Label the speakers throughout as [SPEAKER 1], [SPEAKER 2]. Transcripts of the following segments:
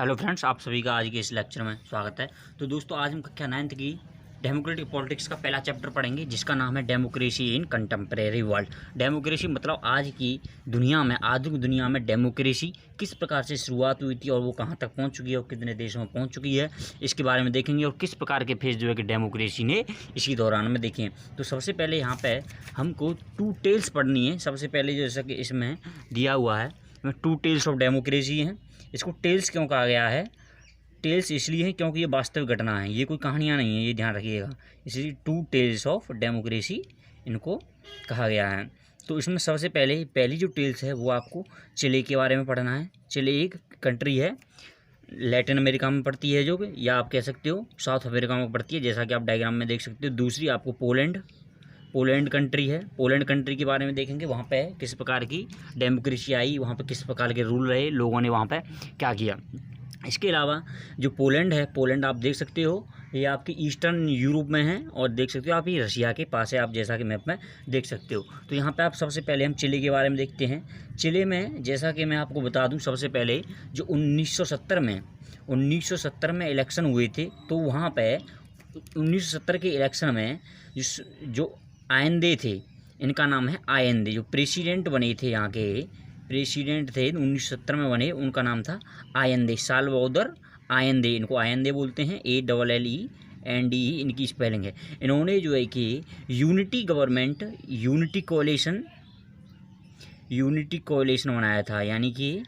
[SPEAKER 1] Hello friends, आप सभी का आज के इस लेक्चर में स्वागत है। तो दोस्तों, आज हम कक्षा 9th की डेमोक्रेटिक पॉलिटिक्स का पहला चैप्टर पढ़ेंगे, जिसका नाम है democracy in contemporary world. Democracy मतलब आज की दुनिया में, आधुनिक दुनिया में डेमोक्रेसी किस प्रकार से शुरुआत हुई थी और वो कहाँ तक पहुँच चुकी है और कितने देशों में पहुँच चुकी है, इसके बारे में देखेंगे। और किस प्रकार के फेज जो है कि डेमोक्रेसी ने इसी दौरान में देखें। तो सबसे पहले यहाँ पर हमको टू टेल्स पढ़नी है। सबसे पहले जैसा कि इसमें दिया हुआ है, टू टेल्स ऑफ डेमोक्रेसी हैं। इसको टेल्स क्यों कहा गया है? टेल्स इसलिए है क्योंकि ये वास्तविक घटना है, ये कोई कहानियाँ नहीं है, ये ध्यान रखिएगा। इसलिए टू टेल्स ऑफ डेमोक्रेसी इनको कहा गया है। तो इसमें सबसे पहली जो टेल्स है वो आपको चिले के बारे में पढ़ना है। चिले एक कंट्री है, लैटिन अमेरिका में पड़ती है, जो या आप कह सकते हो साउथ अमेरिका में पड़ती है, जैसा कि आप डायग्राम में देख सकते हो। दूसरी आपको पोलैंड कंट्री है। पोलैंड कंट्री के बारे में देखेंगे, वहाँ पे किस प्रकार की डेमोक्रेसी आई, वहाँ पे किस प्रकार के रूल रहे, लोगों ने वहाँ पे क्या किया। इसके अलावा जो पोलैंड है, पोलैंड आप देख सकते हो ये आपकी ईस्टर्न यूरोप में है, और देख सकते हो आप ये रशिया के पास है, आप जैसा कि मैप में देख सकते हो। तो यहाँ पे आप सबसे पहले हम चिले के बारे में देखते हैं। चिले में जैसा कि मैं आपको बता दूँ, सबसे पहले जो 1970 में इलेक्शन हुए थे, तो वहाँ पे 1970 के इलेक्शन में जो आयंदे थे, इनका नाम है आयंदे। जो प्रेसिडेंट बने थे, यहाँ के प्रेसिडेंट थे 1970 में बने, उनका नाम था आयंदे, साल्वादोर आयंदे। इनको आयंदे बोलते हैं, ALLENDE इनकी स्पेलिंग है। इन्होंने जो है कि यूनिटी गवर्नमेंट, यूनिटी कोalition बनाया था, यानी कि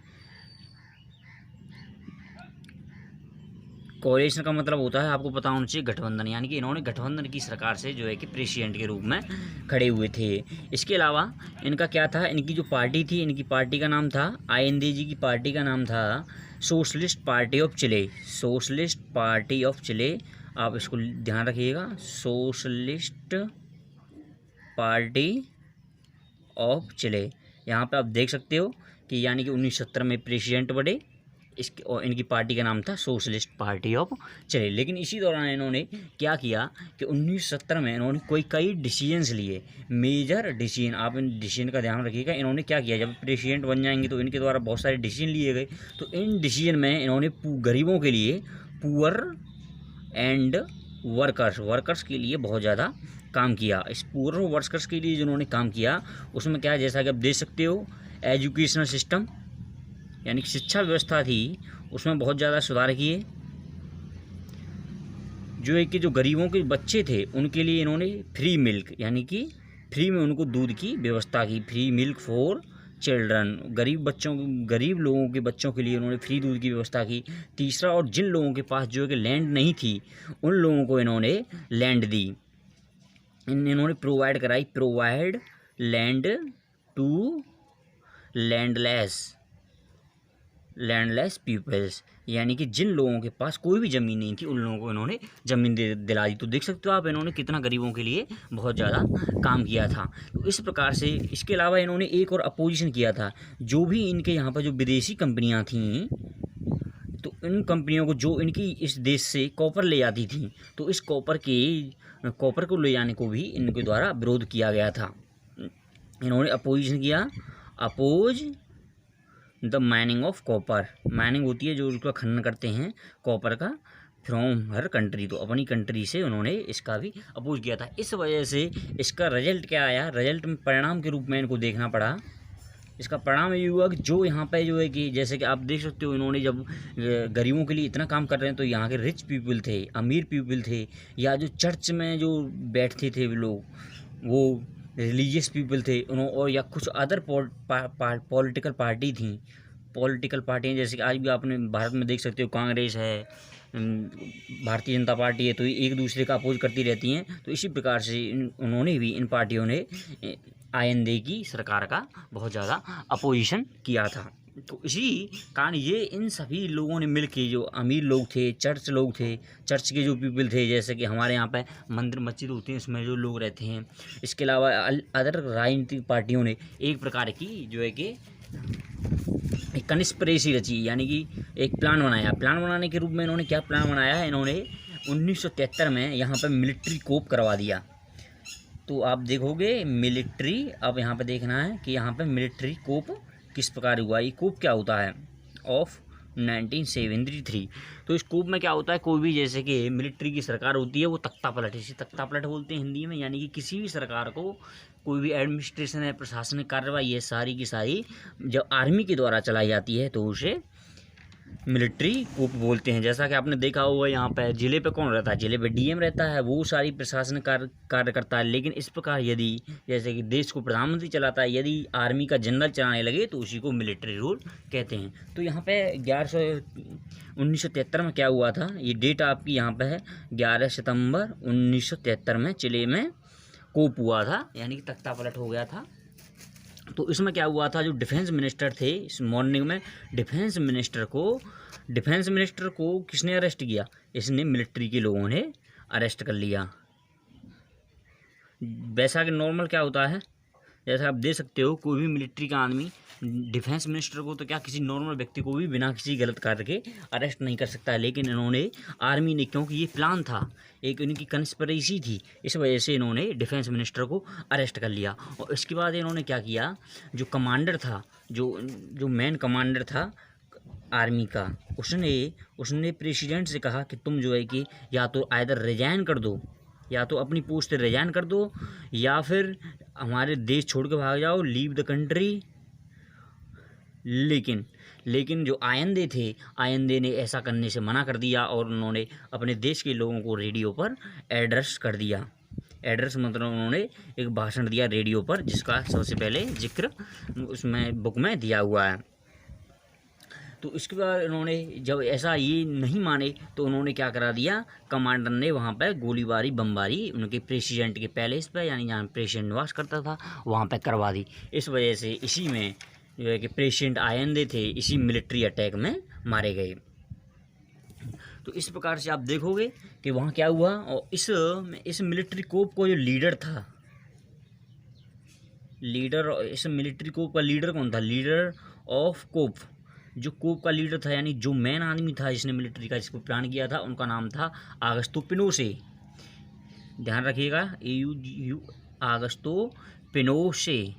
[SPEAKER 1] कोalition का मतलब होता है, आपको पता होना चाहिए, गठबंधन। यानी कि इन्होंने गठबंधन की सरकार से जो है कि प्रेसिडेंट के रूप में खड़े हुए थे। इसके अलावा इनका क्या था, इनकी जो पार्टी थी, इनकी पार्टी का नाम था, आयंदे जी की पार्टी का नाम था socialist party of Chile. Socialist party of Chile, आप इसको ध्यान रखिएगा, सोशलिस्ट पार्टी ऑफ चिले। यहाँ पर आप देख सकते हो कि यानी कि 1970 में प्रेसिडेंट बने, इसके और इनकी पार्टी का नाम था सोशलिस्ट पार्टी ऑफ चिले। लेकिन इसी दौरान इन्होंने क्या किया कि 1970 में इन्होंने कई डिसीजंस लिए, मेजर डिसीजन। आप इन डिसीजन का ध्यान रखिएगा। इन्होंने क्या किया, जब प्रेसिडेंट बन जाएंगे तो इनके द्वारा बहुत सारे डिसीजन लिए गए। तो इन डिसीजन में इन्होंने गरीबों के लिए, पुअर एंड वर्कर्स के लिए बहुत ज़्यादा काम किया। इस पुअर वर्कर्स के लिए जिन्होंने काम किया, उसमें क्या है, जैसा कि आप देख सकते हो, एजुकेशनल सिस्टम यानी कि शिक्षा व्यवस्था थी, उसमें बहुत ज़्यादा सुधार किए। जो है कि जो गरीबों के बच्चे थे, उनके लिए इन्होंने फ्री मिल्क, यानी कि फ्री में उनको दूध की व्यवस्था की, फ्री मिल्क फॉर चिल्ड्रन। गरीब लोगों के बच्चों के लिए उन्होंने फ्री दूध की व्यवस्था की। तीसरा, और जिन लोगों के पास जो है कि लैंड नहीं थी, उन लोगों को इन्होंने लैंड दी। इन्होंने provide land to landless peoples, यानी कि जिन लोगों के पास कोई भी ज़मीन नहीं थी, उन लोगों को इन्होंने ज़मीन दिला दी। तो देख सकते हो आप, इन्होंने कितना गरीबों के लिए बहुत ज़्यादा काम किया था। तो इस प्रकार से, इसके अलावा इन्होंने एक और अपोजिशन किया था। जो भी इनके यहाँ पर जो विदेशी कंपनियाँ थीं, तो इन कंपनियों को जो इनकी इस देश से कॉपर ले जाती थी, तो इस कॉपर को ले जाने को भी इनके द्वारा विरोध किया गया था। इन्होंने अपोजिशन किया, oppose the mining of copper. Mining होती है जो उसका खनन करते हैं कॉपर का, फ्रॉम हर कंट्री। तो अपनी कंट्री से उन्होंने इसका भी अपोज किया था। इस वजह से इसका रिजल्ट क्या आया, रिजल्ट में परिणाम के रूप में इनको देखना पड़ा। इसका परिणाम ये हुआ कि जो यहाँ पे जो है कि जैसे कि आप देख सकते हो, इन्होंने जब गरीबों के लिए इतना काम कर रहे हैं, तो यहाँ के रिच पीपल थे, अमीर पीपल थे, या जो चर्च में जो बैठते थे लोग, वो रिलीजियस पीपल थे, उन्होंने, और या कुछ अदर पॉलिटिकल पार्टी थी। पॉलिटिकल पार्टियाँ जैसे कि आज भी आपने भारत में देख सकते हो, कांग्रेस है, भारतीय जनता पार्टी है, तो ये एक दूसरे का अपोज करती रहती हैं। तो इसी प्रकार से इन पार्टियों ने आयंदे की सरकार का बहुत ज़्यादा अपोजिशन किया था। तो इसी कारण ये इन सभी लोगों ने मिलके, जो अमीर लोग थे, चर्च के जो पीपल थे, जैसे कि हमारे यहाँ पे मंदिर मस्जिद होती हैं, उसमें जो लोग रहते हैं। इसके अलावा अदर राजनीतिक पार्टियों ने एक प्रकार की जो है कि एक कंस्पिरेसी रची, यानी कि एक प्लान बनाया। प्लान बनाने के रूप में इन्होंने क्या प्लान बनाया, इन्होंने 1973 में यहाँ पर मिलिट्री कोप करवा दिया। तो आप देखोगे मिलिट्री, अब यहाँ पे देखना है कि यहाँ पे मिलिट्री कोप किस प्रकार हुआ। ये कूप क्या होता है, ऑफ 1973। तो इस कूप में क्या होता है, कोई भी जैसे कि मिलिट्री की सरकार होती है वो तख्ता पलट, इसे तख्ता पलट बोलते हैं हिंदी में, यानी कि किसी भी सरकार को कोई भी एडमिनिस्ट्रेशन है, प्रशासनिक कार्रवाई है, सारी की सारी जब आर्मी के द्वारा चलाई जाती है तो उसे मिलिट्री कूप बोलते हैं। जैसा कि आपने देखा होगा यहाँ पे जिले पे कौन रहता है, जिले पे डीएम रहता है, वो सारी प्रशासनिक कार्य करता है। लेकिन इस प्रकार यदि जैसे कि देश को प्रधानमंत्री चलाता है, यदि आर्मी का जनरल चलाने लगे तो उसी को मिलिट्री रूल कहते हैं। तो यहाँ पे 1973 में क्या हुआ था, ये डेट आपकी यहाँ पे है 11 सितंबर 1973 में चिले में कूप हुआ था, यानी कि तख्ता पलट हो गया था। तो इसमें क्या हुआ था, जो डिफेंस मिनिस्टर थे इस मॉर्निंग में, डिफेंस मिनिस्टर को किसने अरेस्ट किया, इसने मिलिट्री के लोगों ने अरेस्ट कर लिया। वैसा कि नॉर्मल क्या होता है, जैसा आप देख सकते हो, कोई भी मिलिट्री का आदमी डिफेंस मिनिस्टर को तो क्या किसी नॉर्मल व्यक्ति को भी बिना किसी गलत कार्य के अरेस्ट नहीं कर सकता है। लेकिन इन्होंने आर्मी ने, क्योंकि ये प्लान था, एक इनकी कंस्पिरेसी थी, इस वजह से इन्होंने डिफेंस मिनिस्टर को अरेस्ट कर लिया। और इसके बाद इन्होंने क्या किया, जो कमांडर था, जो मेन कमांडर था आर्मी का, उसने प्रेसिडेंट से कहा कि तुम जो है कि या तो आइदर रिजाइन कर दो, या तो अपनी पोस्ट से रिजाइन कर दो, या फिर हमारे देश छोड़ के भाग जाओ, लीव द कंट्री। लेकिन जो आयंदे थे, आयंदे ने ऐसा करने से मना कर दिया और उन्होंने अपने देश के लोगों को रेडियो पर एड्रेस कर दिया। एड्रेस मतलब उन्होंने एक भाषण दिया रेडियो पर, जिसका सबसे पहले जिक्र उसमें बुक में दिया हुआ है। तो इसके बाद इन्होंने जब ऐसा ये नहीं माने तो उन्होंने क्या करा दिया, कमांडर ने वहाँ पर गोलीबारी बमबारी उनके प्रेसिडेंट के पैलेस पर, यानी जहाँ प्रेसिडेंट निवास करता था वहाँ पर करवा दी। इस वजह से इसी में जो है कि प्रेसिडेंट आयंदे थे इसी मिलिट्री अटैक में मारे गए। तो इस प्रकार से आप देखोगे कि वहाँ क्या हुआ। और इस मिलिट्री कोप को जो लीडर था, इस मिलिट्री कोप का लीडर कौन था, लीडर ऑफ कोप, जो कोप का लीडर था, यानी जो मेन आदमी था जिसने मिलिट्री का जिसको प्लान किया था, उनका नाम था आगस्तो पिनोशे। ध्यान रखिएगा, आगस्तो पिनोशे।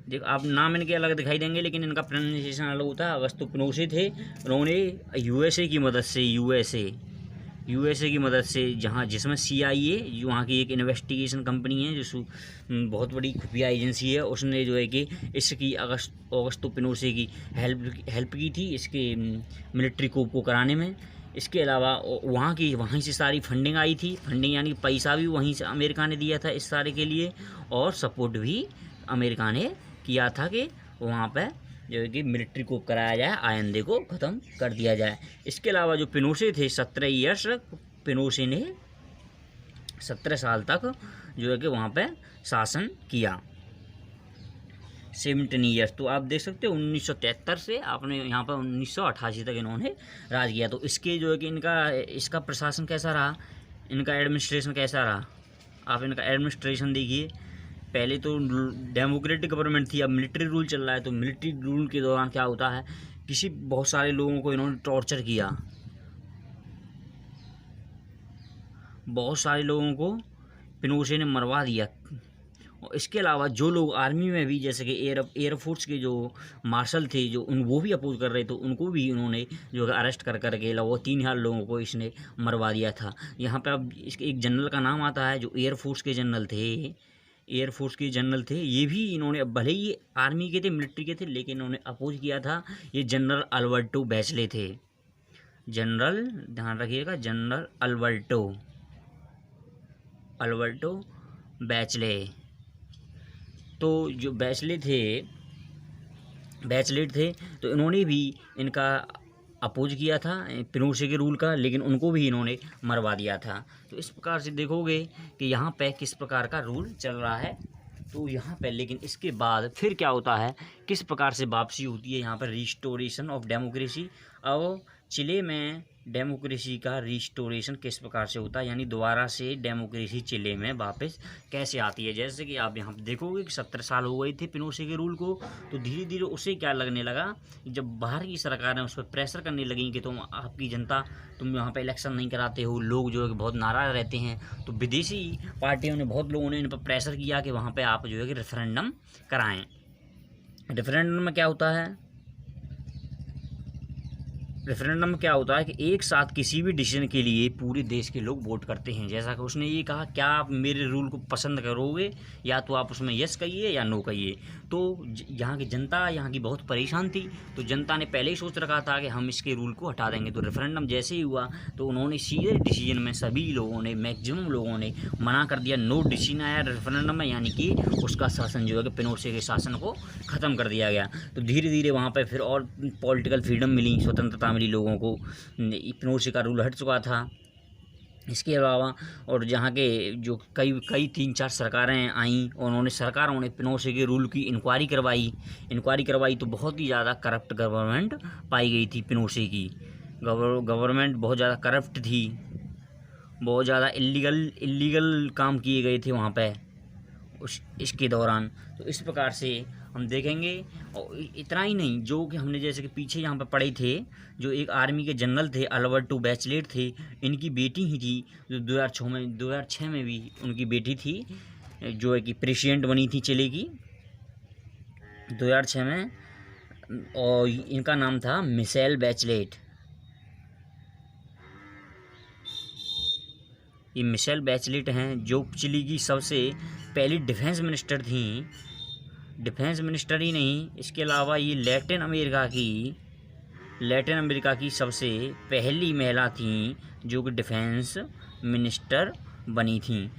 [SPEAKER 1] देखो आप नाम इनके अलग दिखाई देंगे लेकिन इनका प्रोनाउंसिएशन अलग होता है। आगस्तो पिनोशे थे, उन्होंने यूएसए की मदद से जिसमें CIA, वहाँ की एक इन्वेस्टिगेशन कंपनी है जो बहुत बड़ी खुफिया एजेंसी है, उसने जो है कि इसकी आगस्तो पिनोशे की हेल्प की थी इसके मिलिट्री कोप को कराने में। इसके अलावा वहीं से सारी फंडिंग आई थी, फंडिंग यानी पैसा भी वहीं से अमेरिका ने दिया था इस सारे के लिए, और सपोर्ट भी अमेरिका ने किया था कि वहाँ पर जो है कि मिलिट्री को कराया जाए, आयंदे को ख़त्म कर दिया जाए। इसके अलावा जो पिनोशे थे 17 ईयर्स, पिनोशे ने 17 साल तक जो है कि वहाँ पे शासन किया, 17 ईयर्स। तो आप देख सकते हो 1973 से आपने यहाँ पर 1988 तक इन्होंने राज किया। तो इसके जो है कि इसका प्रशासन कैसा रहा, इनका एडमिनिस्ट्रेशन कैसा रहा, आप इनका एडमिनिस्ट्रेशन देखिए। पहले तो डेमोक्रेटिक गवर्नमेंट थी, अब मिलिट्री रूल चल रहा है। तो मिलिट्री रूल के दौरान क्या होता है, बहुत सारे लोगों को इन्होंने टॉर्चर किया, बहुत सारे लोगों को पिनोशे ने मरवा दिया। और इसके अलावा जो लोग आर्मी में भी, जैसे कि एयरफोर्स के जो मार्शल थे, वो भी अपोज कर रहे थे, उनको भी इन्होंने जो है अरेस्ट कर करके लगभग 3000 लोगों को इसने मरवा दिया था। यहाँ पे अब इसके एक जनरल का नाम आता है जो एयरफोर्स के जनरल थे, ये भी इन्होंने, भले ही ये आर्मी के थे, मिलिट्री के थे, लेकिन इन्होंने अपोज किया था। ये जनरल अल्बर्टो बैचले थे, जनरल, ध्यान रखिएगा, जनरल अल्बर्टो बैचले। तो जो बैचलेट थे तो इन्होंने भी इनका अपोज किया था पिनोशे के रूल का, लेकिन उनको भी इन्होंने मरवा दिया था। तो इस प्रकार से देखोगे कि यहाँ पे किस प्रकार का रूल चल रहा है। तो यहाँ पे लेकिन इसके बाद फिर क्या होता है, किस प्रकार से वापसी होती है यहाँ पर, रिस्टोरेशन ऑफ डेमोक्रेसी। अब चिले में डेमोक्रेसी का रिस्टोरेशन किस प्रकार से होता है, यानी दोबारा से डेमोक्रेसी चिले में वापस कैसे आती है। जैसे कि आप यहाँ देखोगे कि 17 साल हो गए थे पिनोशे के रूल को, तो धीरे धीरे उसे क्या लगने लगा, जब बाहर की सरकारें उस पर प्रेशर करने लगी कि तुम, आपकी जनता, तुम यहाँ पे इलेक्शन नहीं कराते हो, लोग जो है बहुत नाराज़ रहते हैं। तो विदेशी पार्टियों ने, बहुत लोगों ने इन पर प्रेशर किया कि वहाँ पर आप जो है कि रेफरेंडम कराएँ। रेफरेंडम में क्या होता है, रेफरेंडम में क्या होता है कि एक साथ किसी भी डिसीजन के लिए पूरे देश के लोग वोट करते हैं। जैसा कि उसने ये कहा, क्या आप मेरे रूल को पसंद करोगे, या तो आप उसमें यस कहिए या नो कहिए। तो यहाँ की जनता यहाँ की बहुत परेशान थी, तो जनता ने पहले ही सोच रखा था कि हम इसके रूल को हटा देंगे। तो रेफरेंडम जैसे ही हुआ तो उन्होंने सीधे डिसीजन में सभी लोगों ने, मैक्सिमम लोगों ने मना कर दिया। नो डिसीजन आया रेफरेंडम में, यानी कि उसका शासन जो है कि पिनोशे के शासन को ख़त्म कर दिया गया। तो धीरे धीरे वहाँ पर फिर और पॉलिटिकल फ्रीडम मिली, स्वतंत्रता मिली लोगों को। पिनोशे का रूल हट चुका था। इसके अलावा और जहाँ के जो कई 3-4 सरकारें आईं, उन्होंने सरकारों ने पिनोशे के रूल की इंक्वायरी करवाई तो बहुत ही ज़्यादा करप्ट गवर्नमेंट पाई गई थी पिनोशे की। गवर्नमेंट बहुत ज़्यादा करप्ट थी, बहुत ज़्यादा इलीगल काम किए गए थे वहाँ पे इसके दौरान। तो इस प्रकार से हम देखेंगे। और इतना ही नहीं, जो कि हमने जैसे कि पीछे यहाँ पे पढ़े थे, जो एक आर्मी के जनरल थे अल्बर्टो बैचलेट थे, इनकी बेटी ही थी जो 2006 में भी उनकी बेटी थी, जो है कि प्रेसिडेंट बनी थी चिली की 2006 में, और इनका नाम था मिशेल बैचलेट। ये मिशेल बैचलेट हैं जो चिली की सबसे पहली डिफेंस मिनिस्टर थी। डिफेंस मिनिस्टर ही नहीं, इसके अलावा ये लैटिन अमेरिका की सबसे पहली महिला थी जो कि डिफेंस मिनिस्टर बनी थी।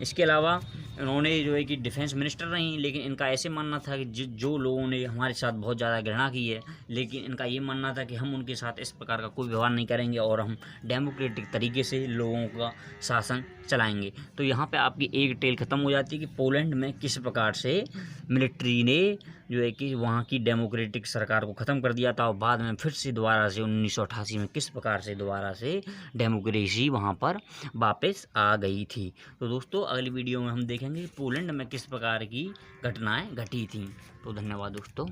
[SPEAKER 1] इसके अलावा इन्होंने जो है कि डिफेंस मिनिस्टर रहीं, लेकिन इनका ऐसे मानना था कि जो लोगों ने हमारे साथ बहुत ज़्यादा घृणा की है, लेकिन इनका ये मानना था कि हम उनके साथ इस प्रकार का कोई व्यवहार नहीं करेंगे और हम डेमोक्रेटिक तरीके से लोगों का शासन चलाएंगे। तो यहाँ पे आपकी एक टेल ख़त्म हो जाती है कि पोलैंड में किस प्रकार से मिलिट्री ने जो है कि वहाँ की डेमोक्रेटिक सरकार को ख़त्म कर दिया था, और बाद में फिर से दोबारा से 1988 में किस प्रकार से दोबारा से डेमोक्रेसी वहाँ पर वापस आ गई थी। तो दोस्तों अगली वीडियो में हम देखेंगे पोलैंड में किस प्रकार की घटनाएं घटी थी। तो धन्यवाद दोस्तों।